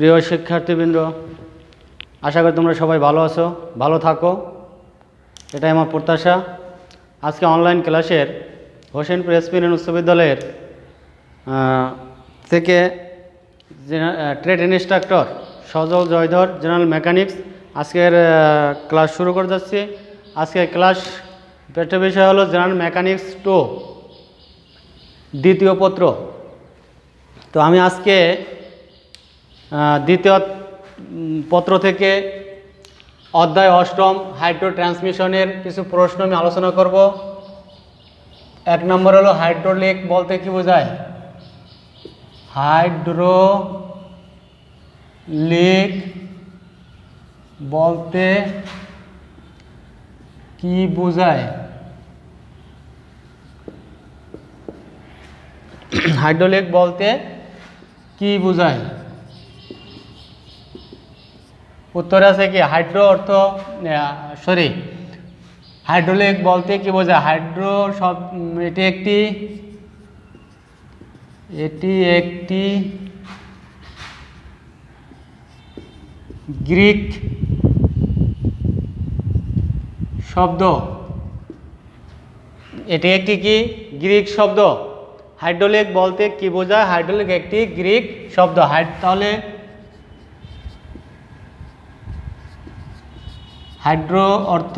প্রিয় শিক্ষার্থীবৃন্দ, আশা করি তোমরা সবাই ভালো আছো, ভালো থাকো, এটাই আমার প্রত্যাশা। আজকে অনলাইন ক্লাসের হোসেনপুর এসপিএন উচ্চ বিদ্যালয়ের থেকে ট্রেড ইনস্ট্রাক্টর সজল জয়ধর জেনারেল মেকানিক্স আজকের ক্লাস শুরু করে যাচ্ছি। আজকের ক্লাস বিষয় হলো জেনারেল মেকানিক্স 2 দ্বিতীয় পত্র। তো আমি আজকে দ্বিতীয় পত্র থেকে অধ্যায় 8 হাইড্রো ট্রান্সমিশনের কিছু প্রশ্ন আমি আলোচনা করব। 1 নম্বর হলো হাইড্রোলিক বলতে কি বোঝায়? হাইড্রোলিক বলতে কি বোঝায়? হাইড্রোলিক বলতে কি বোঝায়? উত্তর আছে কি হাইড্রো অর্থ হাইড্রোলিক বলতে কি বোঝায়? হাইড্রো সব এটি একটি গ্রিক শব্দ। এটি একটি কি গ্রিক শব্দ। হাইড্রোলিক বলতে কি বোঝায়? হাইড্রোলিক একটি গ্রিক শব্দ। তাহলে হাইড্রো অর্থ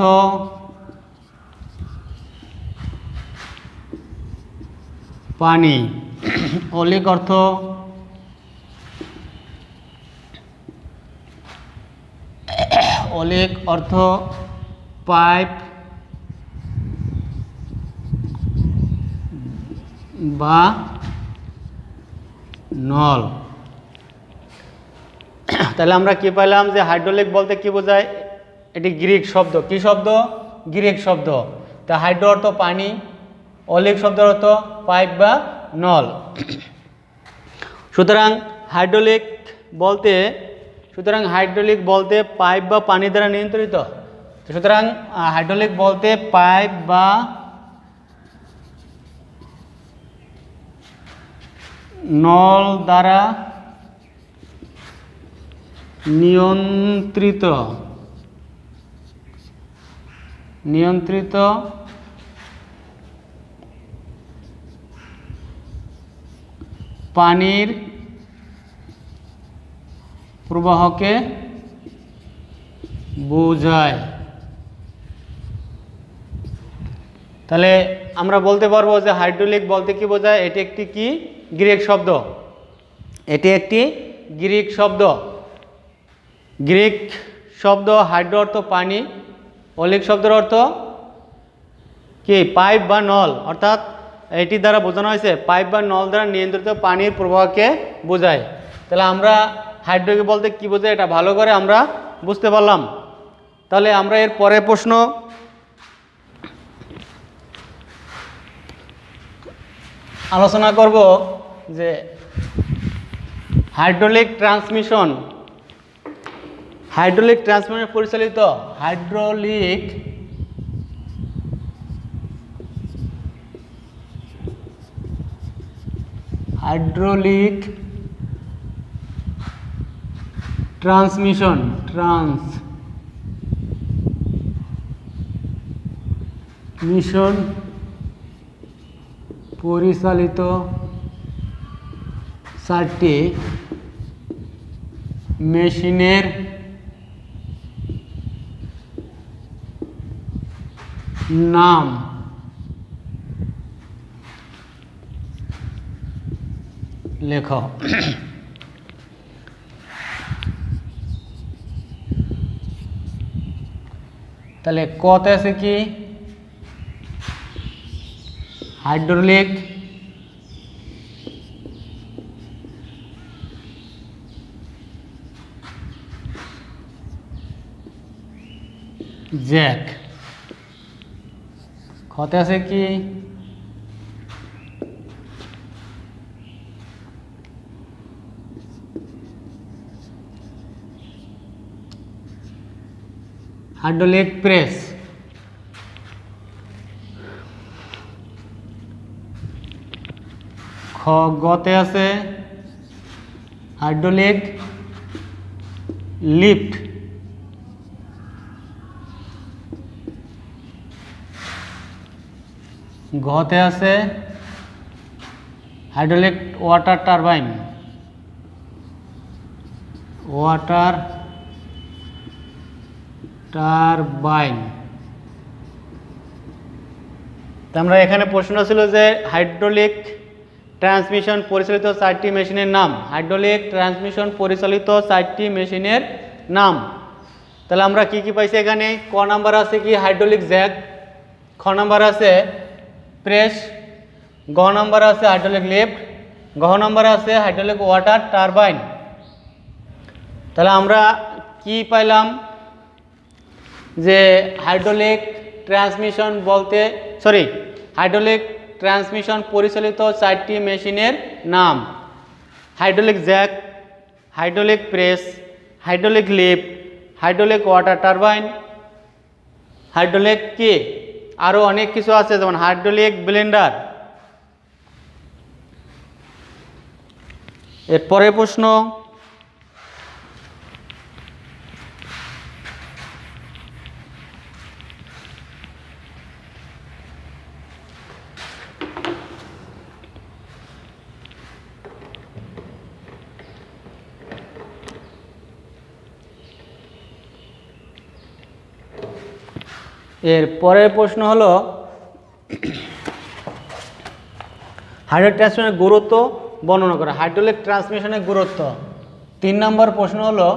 পানি, অলিক অর্থ পাইপ বা নল। তাহলে আমরা কি পেলাম যে হাইড্রোলিক বলতে কি বোঝায়? এটি গ্রিক শব্দ। কি শব্দ? গ্রিক শব্দ। তা হাইড্রো অর্থ পানি, অলিক শব্দের অর্থ পাইপ বা নল। সুতরাং হাইড্রোলিক বলতে পাইপ বা পানি দ্বারা নিয়ন্ত্রিত। সুতরাং হাইড্রোলিক বলতে পাইপ বা নল দ্বারা নিয়ন্ত্রিত পানির প্রবাহকে বোঝায়। তাহলে আমরা বলতে পারবো যে হাইড্রোলিক বলতে কি বোঝায়? এটি একটি কি গ্রিক শব্দ। গ্রিক শব্দ। হাইড্রো অর্থ পানি, অলিক শব্দের অর্থ কি পাইপ বা নল, অর্থাৎ এটি দ্বারা বোঝানো হয়েছে পাইপ বা নল দ্বারা নিয়ন্ত্রিত পানির প্রবাহকে বোঝায়। তাহলে আমরা হাইড্রোলিক বলতে কি বোঝায় এটা ভালো করে আমরা বুঝতে পারলাম। তাহলে আমরা এর পরের প্রশ্ন আলোচনা করব যে হাইড্রোলিক ট্রান্সমিশন পরিচালিত হাইড্রোলিক ট্রান্সমিশন পরিচালিত 4টি মেশিনের নাম লেখো। তাহলে কত আছে কি হাইড্রোলিক জ্যাক। কত আছে কি হাইড্রোলিক প্রেস। গতে আছে হাইড্রোলিক লিফট, ঘতে আছে hydraulic water turbine, water turbine. আমরা এখানে প্রশ্ন ছিল যে হাইড্রোলিক ট্রান্সমিশন পরিচালিত 4টি মেশিনের নাম, হাইড্রোলিক ট্রান্সমিশন পরিচালিত 4টি মেশিনের নাম। তাহলে আমরা কি কি পাইছি এখানে? ক নাম্বার আছে কি হাইড্রোলিক জ্যাক, খ নাম্বার আছে প্রেস, গ নাম্বার আছে হাইড্রোলিক লিফট, ঘ নাম্বার আছে হাইড্রোলিক ওয়াটার টারবাইন। তাহলে আমরা কি পাইলাম যে হাইড্রোলিক ট্রান্সমিশন বলতে হাইড্রোলিক ট্রান্সমিশন পরিচালিত 4টি মেশিনের নাম, hydraulic jack, hydraulic press, hydraulic lift, hydraulic water turbine, hydraulic কি আরও অনেক কিছু আছে যেমন হাইড্রোলিক ব্লেন্ডার। এরপরে প্রশ্ন, এর পরের প্রশ্ন হলো হাইড্রোলিক ট্রান্সমিশনের গুরুত্ব বর্ণনা করা। হাইড্রোলিক ট্রান্সমিশনের গুরুত্ব 3 নম্বর প্রশ্ন হলো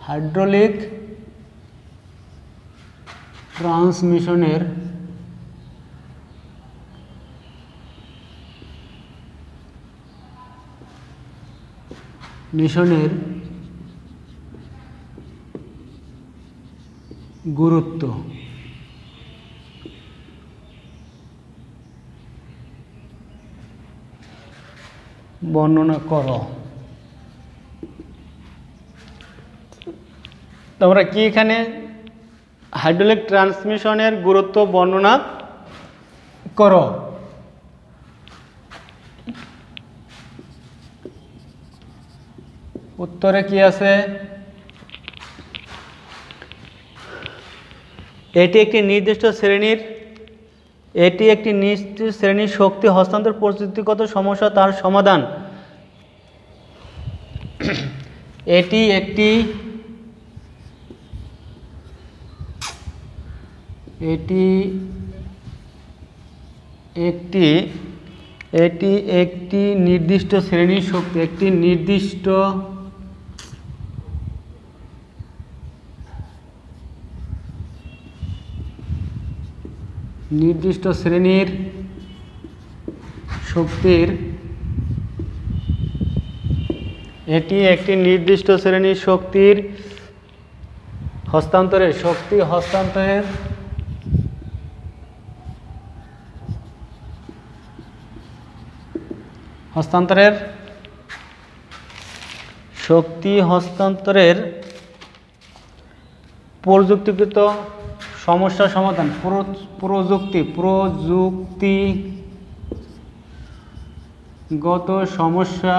হাইড্রোলিক ট্রান্সমিশনের গুরুত্ব বর্ণনা করো। তোমরা কি এখানে হাইড্রোলিক ট্রান্সমিশনের গুরুত্ব বর্ণনা করো। উত্তরে কি আছে? এটি একটি নির্দিষ্ট শ্রেণীর শক্তি হস্তান্তর প্রযুক্তিগত সমস্যা তার সমাধান। এটি একটি নির্দিষ্ট শ্রেণীর শক্তি, একটি নির্দিষ্ট শ্রেণীর শক্তির হস্তান্তরের প্রযুক্তিগত সমস্যা সমাধান। প্রযুক্তিগত সমস্যা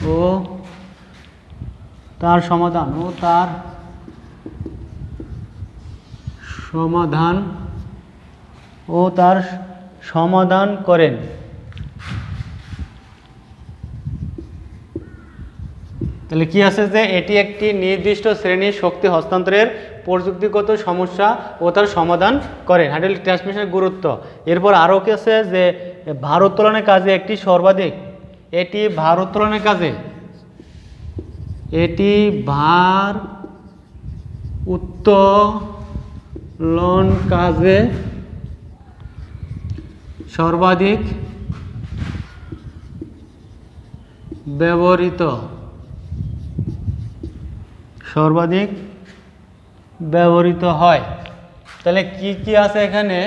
ও তার সমাধান করেন। তাহলে কি আছে যে এটি একটি নির্দিষ্ট শ্রেণীর শক্তি হস্তান্তরের প্রযুক্তিগত সমস্যা ও তার সমাধান করেন। হাইড্রোলিক ট্রান্সমিশনের গুরুত্ব। এরপর আরও কি আছে যে ভারোত্তোলনের কাজে এটি ভার উত্তোলনের কাজে সর্বাধিক ব্যবহৃত হয়। তাহলে কি কি আছে এখানে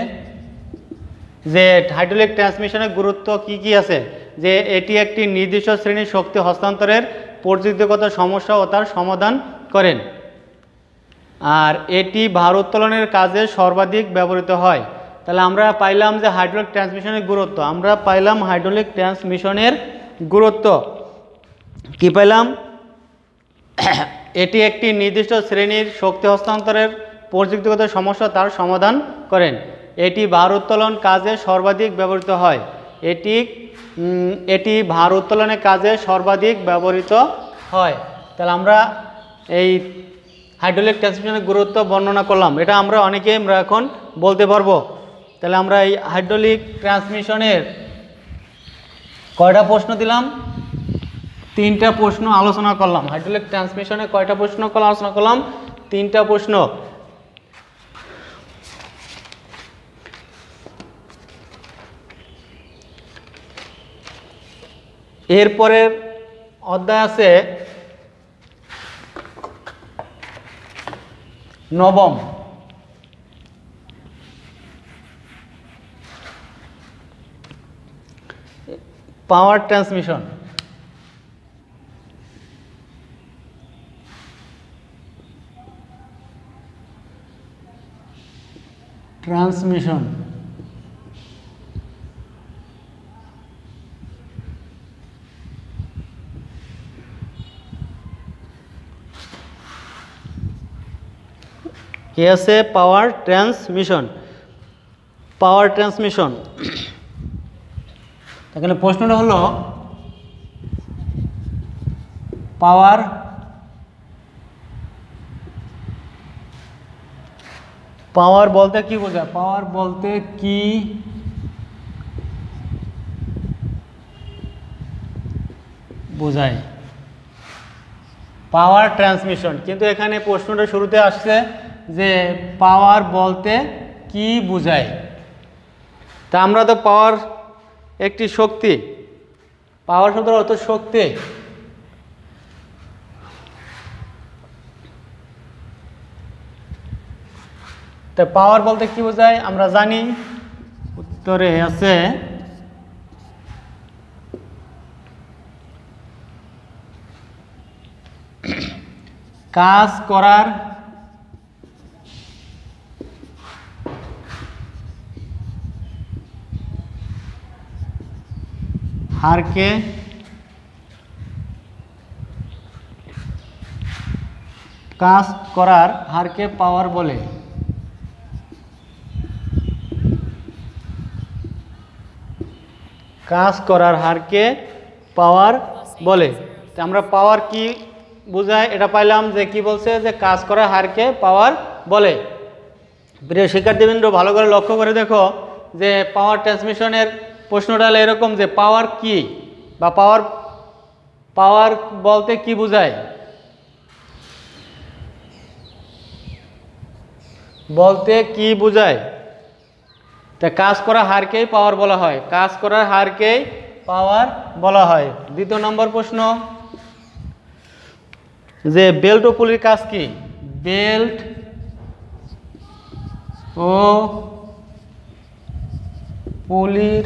যে হাইড্রোলিক ট্রান্সমিশনের গুরুত্ব কি কি আছে? যে এটি একটি নির্দিষ্ট শ্রেণীর শক্তি হস্তান্তরের প্রযুক্তিগত সমস্যা ও তার সমাধান করেন, আর এটি ভার উত্তোলনের কাজে সর্বাধিক ব্যবহৃত হয়। তাহলে আমরা পাইলাম যে হাইড্রোলিক ট্রান্সমিশনের গুরুত্ব, আমরা পাইলাম হাইড্রোলিক ট্রান্সমিশনের গুরুত্ব কি পাইলাম, এটি একটি নির্দিষ্ট শ্রেণীর শক্তি হস্তান্তরের প্রযুক্তিগত সমস্যা তার সমাধান করেন, এটি ভার উত্তোলন কাজে সর্বাধিক ব্যবহৃত হয়, এটি ভার উত্তোলনের কাজে সর্বাধিক ব্যবহৃত হয়। তাহলে আমরা এই হাইড্রোলিক ট্রান্সমিশনের গুরুত্ব বর্ণনা করলাম, এটা আমরা অনেকেই আমরা এখন বলতে পারবো। তাহলে আমরা এই হাইড্রোলিক ট্রান্সমিশনের কয়টা প্রশ্ন দিলাম, 3টা প্রশ্ন আলোচনা করলাম। হাইড্রোলিক ট্রান্সমিশনে কয়টা প্রশ্ন আলোচনা করলাম, 3টা প্রশ্ন। এরপরের অধ্যায় আছে 9ম, পাওয়ার ট্রান্সমিশন। কি আছে, পাওয়ার ট্রান্সমিশন। এখানে প্রশ্নটা হলো পাওয়ার বলতে কি বোঝায়, পাওয়ার বলতে কি বোঝায়, পাওয়ার ট্রান্সমিশন। কিন্তু এখানে প্রশ্নটা শুরুতে আসছে যে পাওয়ার বলতে কি বোঝায়। তা আমরা তো পাওয়ার একটি শক্তি, পাওয়ার শব্দের অর্থ শক্তি। তা পাওয়ার বলতে কি বোঝায় আমরা জানি, উত্তরে আছে কাজ করার হারকে পাওয়ার বলে। কাজ করার হারকে পাওয়ার বলে। তো আমরা পাওয়ার কি বোঝায় এটা পাইলাম, যে কি বলছে যে কাজ করার হারকে পাওয়ার বলে। প্রিয় শিক্ষার্থীবৃন্দ ভালো করে লক্ষ্য করে দেখো যে পাওয়ার ট্রান্সমিশনের প্রশ্নটা হলো এরকম যে পাওয়ার কি বা পাওয়ার বলতে কি বোঝায়, তা কাজ করার হারকেই পাওয়ার বলা হয়, কাজ করার হারকেই পাওয়ার বলা হয়। 2 নম্বর প্রশ্ন যে বেল্ট ও পুলির কাজ কি, বেল্ট ও পুলির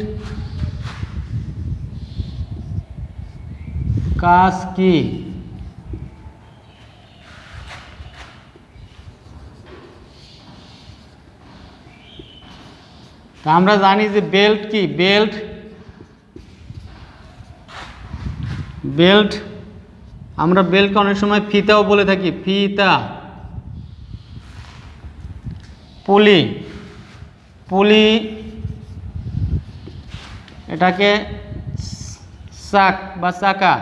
কাজ কি, তা আমরা জানি যে বেল্ট কি, বেল্ট আমরা বেল্টকে অনেক সময় ফিতাও বলে থাকি, ফিতা। পুলি এটাকে চাক বা চাকা,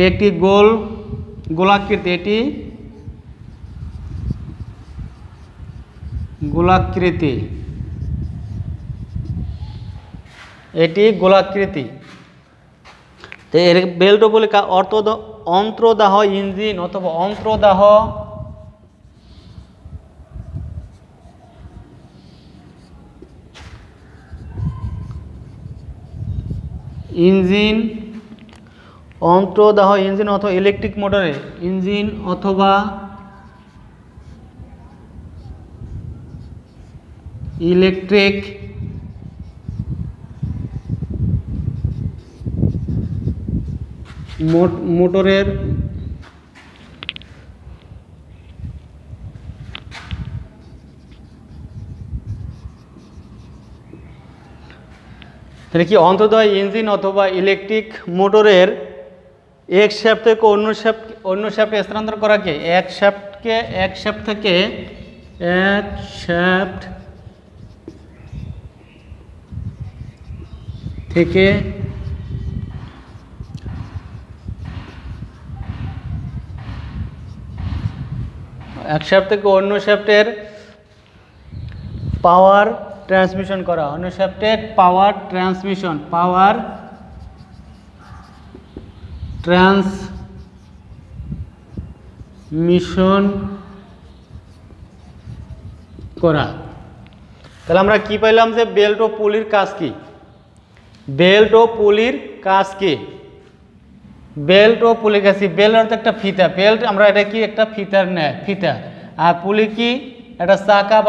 একটি গোলাকৃতি, এটি গোলাকৃতি। তো এর বেল্ট বলে অন্তর্দাহ ইঞ্জিন অথবা অন্তর্দাহ ইঞ্জিন অথবা ইলেকট্রিক মোটরে ইঞ্জিন অথবা ইলেকট্রিক মোটরের তাহলে কি অন্তর্দয় ইঞ্জিন অথবা ইলেকট্রিক মোটরের এক শ্যাফট থেকে অন্য শ্যাফটে স্থানান্তর করাকে এক শ্যাফট থেকে এক শ্যাফট থেকে অন্য শ্যাফটের পাওয়ার ট্রান্সমিশন করা, অন্য শ্যাফটের পাওয়ার ট্রান্সমিশন করা। তাহলে আমরা কি পাইলাম যে বেল্ট ও পুলির কাজ কি? বেল্ট ও পুলির কাজ কি? বেল্ট ও পুলির কাজ কি? বেল্ট অর্থ একটা ফিতা, বেল্ট আমরা এটা কি একটা ফিতার ন্যায় ফিতা, আর পুলি কি এটা চাকা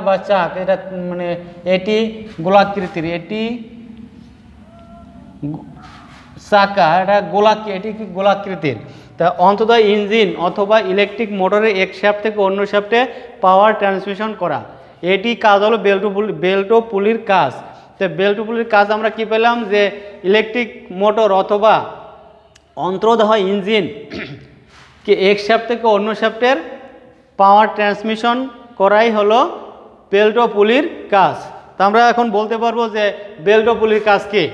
বা চাক, এটা মানে এটি গোলাকৃতির, এটি চাকা, এটা এটি কি গোলাকৃতির। তা অন্তর্দয় ইঞ্জিন অথবা ইলেকট্রিক মোটরের এক শ্যাফট থেকে অন্য শ্যাফটে পাওয়ার ট্রান্সমিশন করা, এটি কাজ হলো বেল্ট ও পুলির কাজ। তো বেল্ট ও পুলির কাজ আমরা কি পেলাম যে ইলেকট্রিক মোটর অথবা অন্তর্দয় ইঞ্জিন কি এক শ্যাফট থেকে অন্য শ্যাফটের পাওয়ার ট্রান্সমিশন করাই হলো বেল্ট ও পুলির কাজ। তা আমরা এখন বলতে পারবো যে বেল্ট ও পুলির কাজ কি?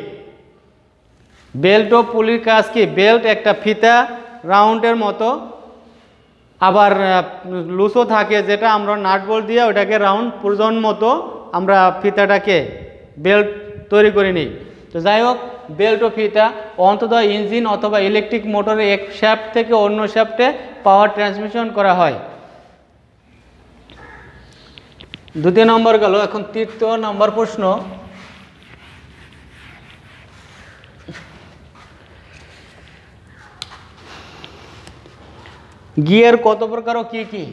বেল্ট ও পুলির কাজ কি? বেল্ট একটা ফিতা, রাউন্ডের মতো, আবার লুজও থাকে, যেটা আমরা নাট বোল্ট দিয়ে ওটাকে রাউন্ড প্রয়োজন মতো আমরা ফিতাটাকে বেল্ট তৈরি করে নিই। তো যাই হোক, বেল্ট ও ফিতা অন্তর্দয় ইঞ্জিন অথবা ইলেকট্রিক মোটরে এক শ্যাফট থেকে অন্য শ্যাফটে পাওয়ার ট্রান্সমিশন করা হয়। দ্বিতীয় নম্বর গেল। এখন তৃতীয় নম্বর প্রশ্ন, গিয়ার কত প্রকার ও কি কি?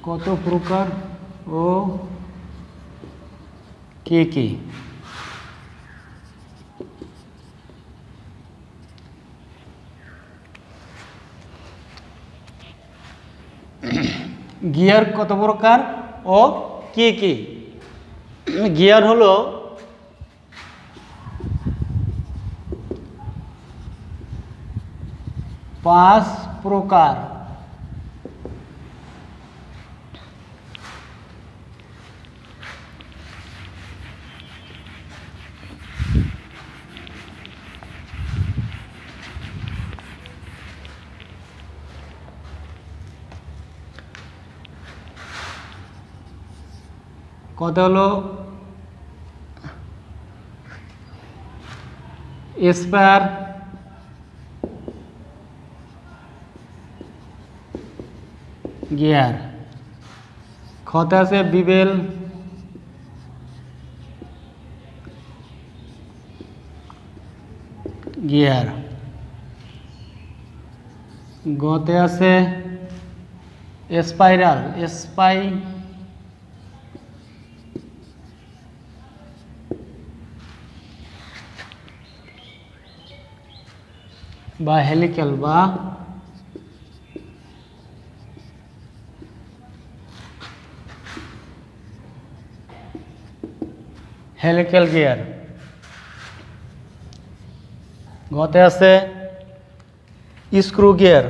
কত প্রকার ও কি কি? গিয়ার কত প্রকার ও কি কি? গিয়ার হলো পাঁচ প্রকার। কত হলো? Spare, gear. খতে আছে বিবেল, গিয়ার। গতে আছে স্পাইরাল, বা হেলিক্যাল বা হেলিক্যাল গিয়ার। গতে আছে স্ক্রু গিয়ার।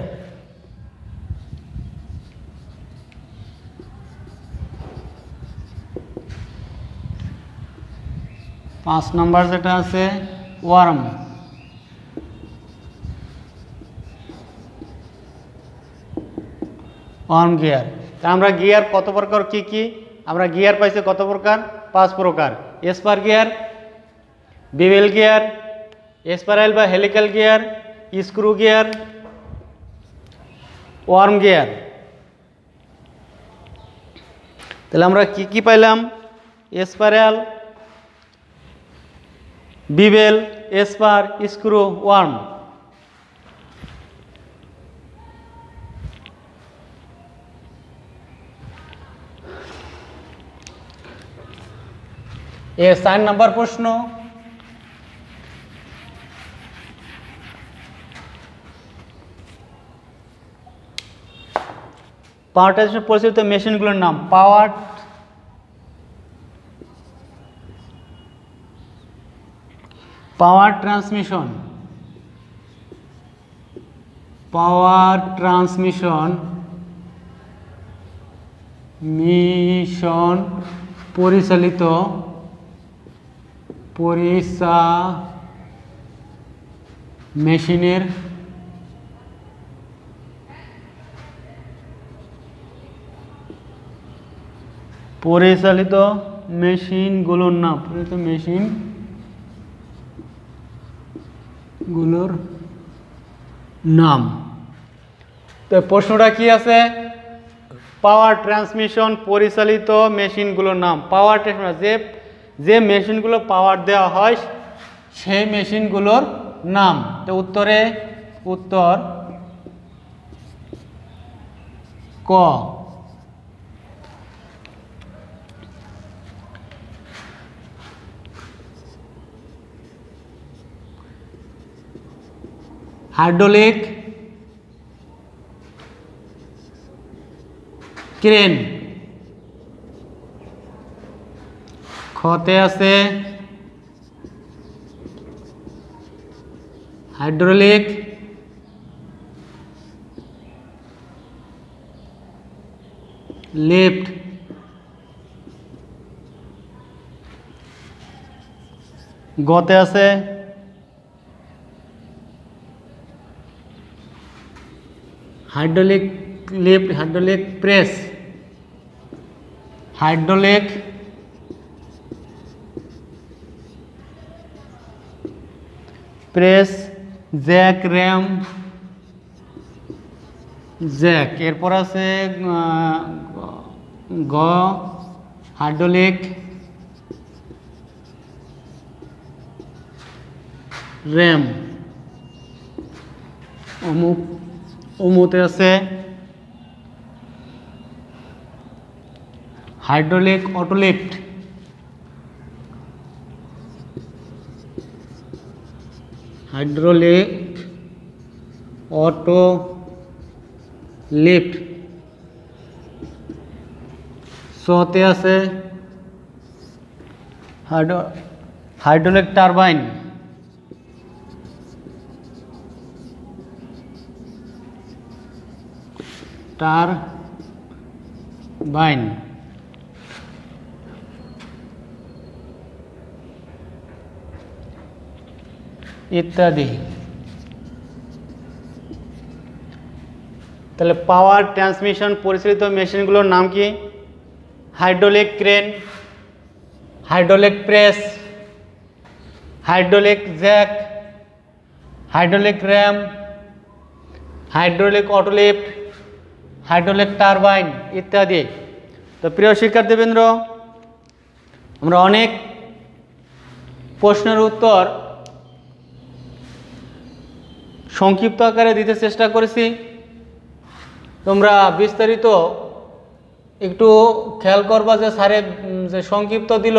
পাঁচ নম্বর যেটা আছে ওয়ার্ম। Worm gear. তা আমরা গিয়ার কত প্রকার কি কি? আমরা গিয়ার পাইছি কত প্রকার? পাঁচ প্রকার। Spur gear, bevel gear, spiral বা helical gear, screw gear, worm gear. তাহলে আমরা কি কি পাইলাম? Spiral, bevel, spur, screw, worm. এ 4 নম্বর প্রশ্ন, পাওয়ার ট্রান্সমিশন পরিচালিত মেশিনগুলোর নাম। পাওয়ার ট্রান্সমিশন মিশন পরিচালিত মেশিনের পরিচালিত মেশিনগুলোর নাম। তো প্রশ্নটা কি আছে? পাওয়ার ট্রান্সমিশন পরিচালিত মেশিনগুলোর নাম। পাওয়ার ট্রান্সমিশন যে মেশিনগুলো পাওয়ার দেওয়া হয় সেই মেশিনগুলোর নাম। তো উত্তর ক। Hydraulic crane. খতে আছে হাইড্রোলিক লিফট। গতে আছে hydraulic lift, hydraulic press, hydraulic press, Jack, RAM, Jack. এরপর আছে গ হাইড্রোলিক র্যাম। অমুতে আছে hydraulic auto lift, hydraulic auto lift. সতে আছে হাইড্রোলিক টারবাইন, টারবাইন। ইত্যাদি। তাহলে পাওয়ার ট্রান্সমিশন পরিচালিত মেশিনগুলোর নাম কি? Hydraulic crane, hydraulic press, hydraulic jack, hydraulic ram, hydraulic auto lift, hydraulic turbine ইত্যাদি। তো প্রিয় শিক্ষার্থীবৃন্দ, আমরা অনেক প্রশ্নের উত্তর সংক্ষিপ্ত আকারে দিতে চেষ্টা করেছি। তোমরা বিস্তারিত একটু খেয়াল করবা যে স্যারে যে সংক্ষিপ্ত দিল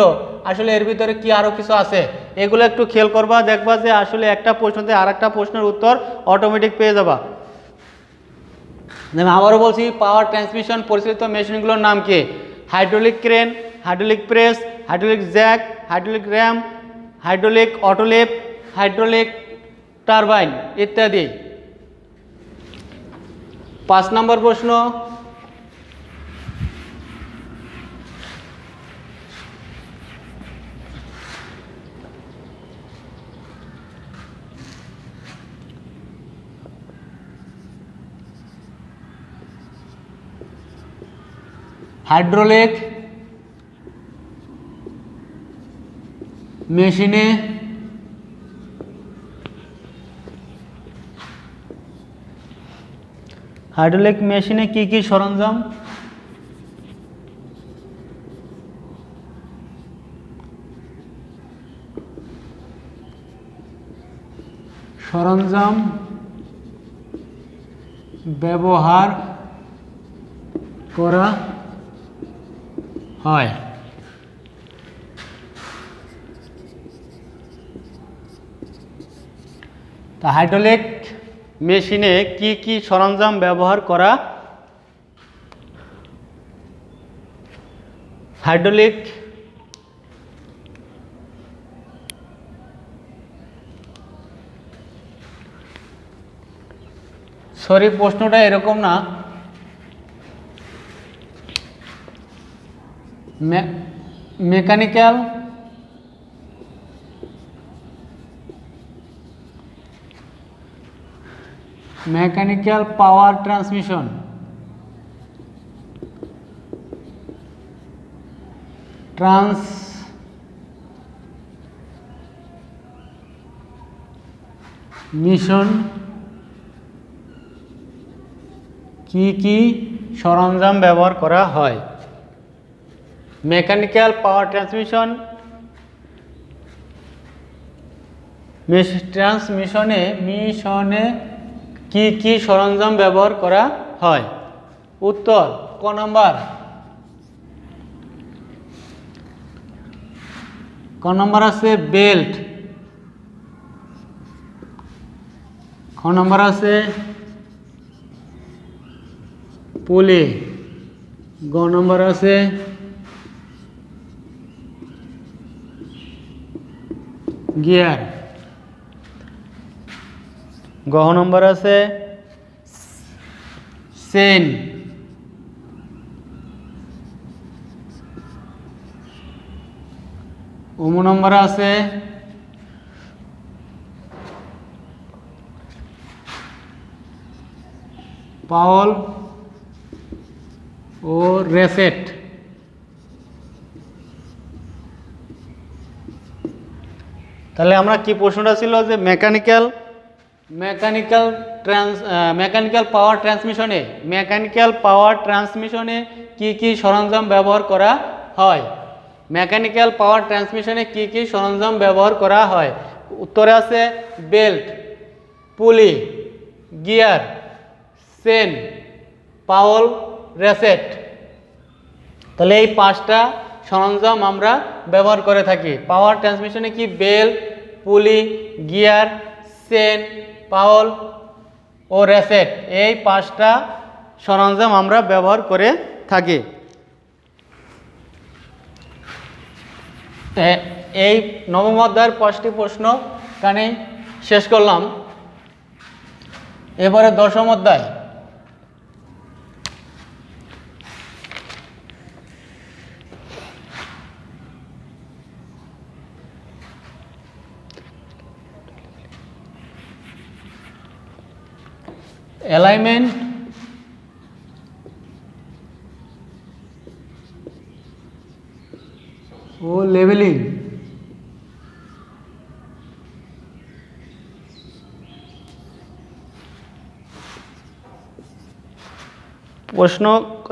আসলে এর ভিতরে কি আরও কিছু আছে, এগুলো একটু খেয়াল করবা, দেখবা যে আসলে একটা প্রশ্নতে আর একটা প্রশ্নের উত্তর অটোমেটিক পেয়ে যাবা। আমি আবারও বলছি, পাওয়ার ট্রান্সমিশন পরিচালিত মেশিনগুলোর নাম কি? Hydraulic crane, hydraulic press, hydraulic jack, hydraulic ram, hydraulic auto lift, hydraulic turbine ইত্যাদি। 5 নম্বর প্রশ্ন, হাইড্রোলিক মেশিনে কি কি সরঞ্জাম? ব্যবহার করা হয়। তা হাইড্রোলিক মেশিনে কি কি সরঞ্জাম ব্যবহার করা হাইড্রোলিক সরি প্রশ্নটা এরকম না, মেকানিক্যাল পাওয়ার ট্রান্সমিশন কি কি সরঞ্জাম ব্যবহার করা হয়? মেকানিক্যাল পাওয়ার ট্রান্সমিশনে কি কি সরঞ্জাম ব্যবহার করা হয়? উত্তর ক নাম্বার। ক নাম্বার আছে বেল্ট, খ নাম্বার আছে পুলি, গ নাম্বার আছে গিয়ার, গ নম্বর আছে চেন, ওম নম্বর আছে পাওল ও রেসেট। তাহলে আমরা কি প্রশ্নটা ছিল যে মেকানিক্যাল পাওয়ার ট্রান্সমিশনে কি কি সরঞ্জাম ব্যবহার করা হয়? মেকানিক্যাল পাওয়ার ট্রান্সমিশনে কি কি সরঞ্জাম ব্যবহার করা হয়? উত্তরে আছে বেল্ট, পুলি, গিয়ার, চেন, পাওল, রেসেট। তাহলে এই পাঁচটা সরঞ্জাম আমরা ব্যবহার করে থাকি। পাওয়ার ট্রান্সমিশনে কি বেল্ট, পুলি, গিয়ার, চেন, পাওল ও রেসেট, এই পাঁচটা সরঞ্জাম আমরা ব্যবহার করে থাকি। এই নবম অধ্যায়ের 5টি প্রশ্ন কানে শেষ করলাম। এবারে 10ম অধ্যায়। অ্যালাইনমেন্ট ও লেভেলিং। প্রশ্ন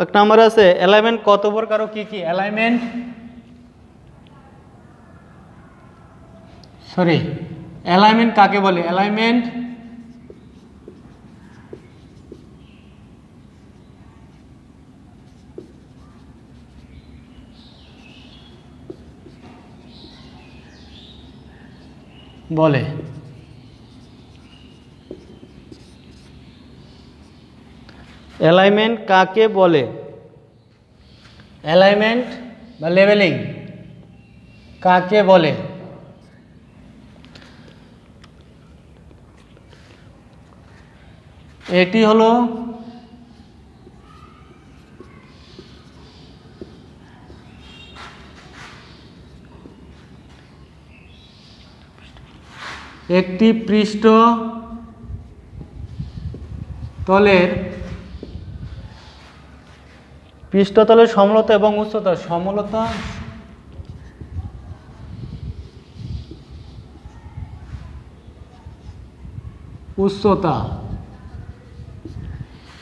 1 নম্বর আছে অ্যালাইনমেন্ট কত প্রকার ও কি কি? অ্যালাইনমেন্ট কাকে বলে? অ্যালাইনমেন্ট বলে অ্যালাইনমেন্ট কাকে বলে? অ্যালাইনমেন্ট বা লেভেলিং কাকে বলে? এটি হলো একটি পৃষ্ঠতলের সমলতা এবং উচ্চতা,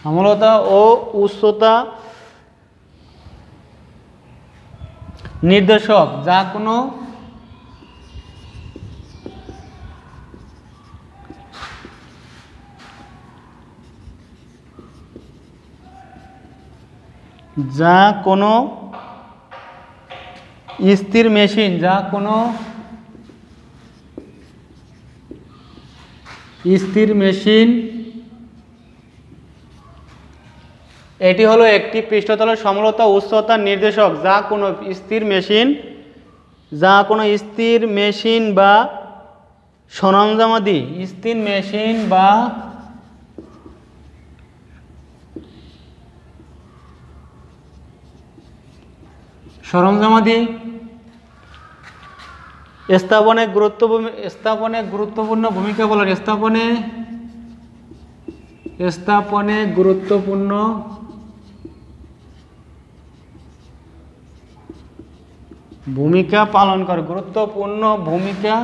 সমলতা ও উচ্চতা নির্দেশক, যা কোনো স্থির মেশিন এটি হলো একটি পৃষ্ঠতলের সমতলতা উচ্চতা নির্দেশক যা কোনো স্থির মেশিন বা সরঞ্জামাদি স্থাপনে গুরুত্বপূর্ণ ভূমিকা পালন স্থাপনে গুরুত্বপূর্ণ ভূমিকা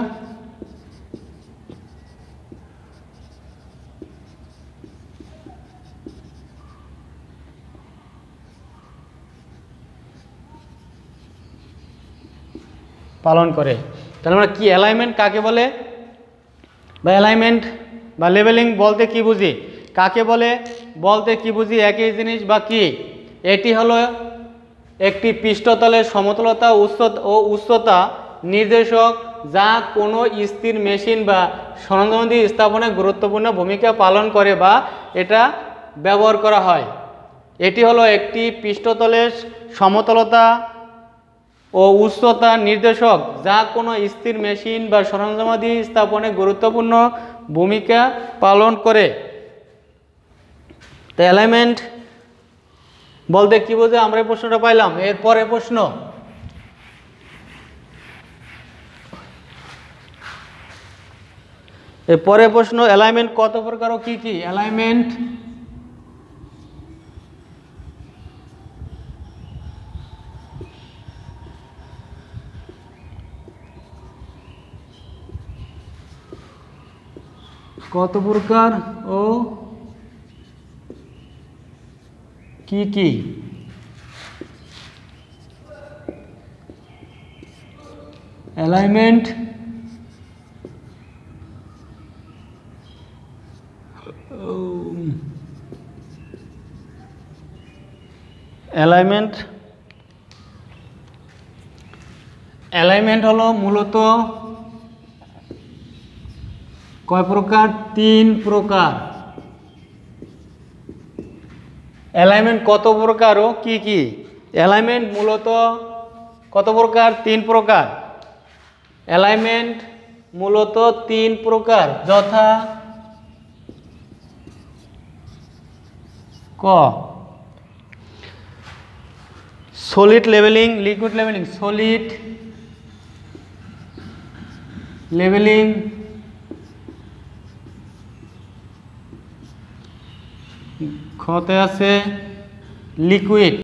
পালন করে তাহলে আমরা কি অ্যালাইনমেন্ট কাকে বলে বা অ্যালাইনমেন্ট বা লেভেলিং বলতে কি বুঝি, কাকে বলে বলতে কি বুঝি, একই জিনিস বা কি? এটি হলো একটি পৃষ্ঠতলের সমতলতা ও উচ্চতা নির্দেশক যা কোনো স্থির মেশিন বা সরঞ্জামাদি স্থাপনে গুরুত্বপূর্ণ ভূমিকা পালন করে বা এটা ব্যবহার করা হয়। এটি হলো একটি পৃষ্ঠতলের সমতলতা ও উচ্চতা নির্দেশক যা কোনো স্থির মেশিন বা সরঞ্জামাদি স্থাপনে গুরুত্বপূর্ণ ভূমিকা পালন করে। তো অ্যালাইনমেন্ট বলতে কি বোঝে আমরা এই প্রশ্নটা পাইলাম। এরপরে প্রশ্ন, অ্যালাইনমেন্ট কত প্রকার ও কি কি? অ্যালাইনমেন্ট কত প্রকার ও কি কি? অ্যালাইনমেন্ট হলো মূলত কয় প্রকার? 3 প্রকার। অ্যালাইনমেন্ট কত প্রকার ও কি কি? অ্যালাইনমেন্ট মূলত কত প্রকার? 3 প্রকার। অ্যালাইনমেন্ট মূলত 3 প্রকার, যথা ক solid leveling, liquid leveling. Solid leveling, খতে আছে লিকুইড।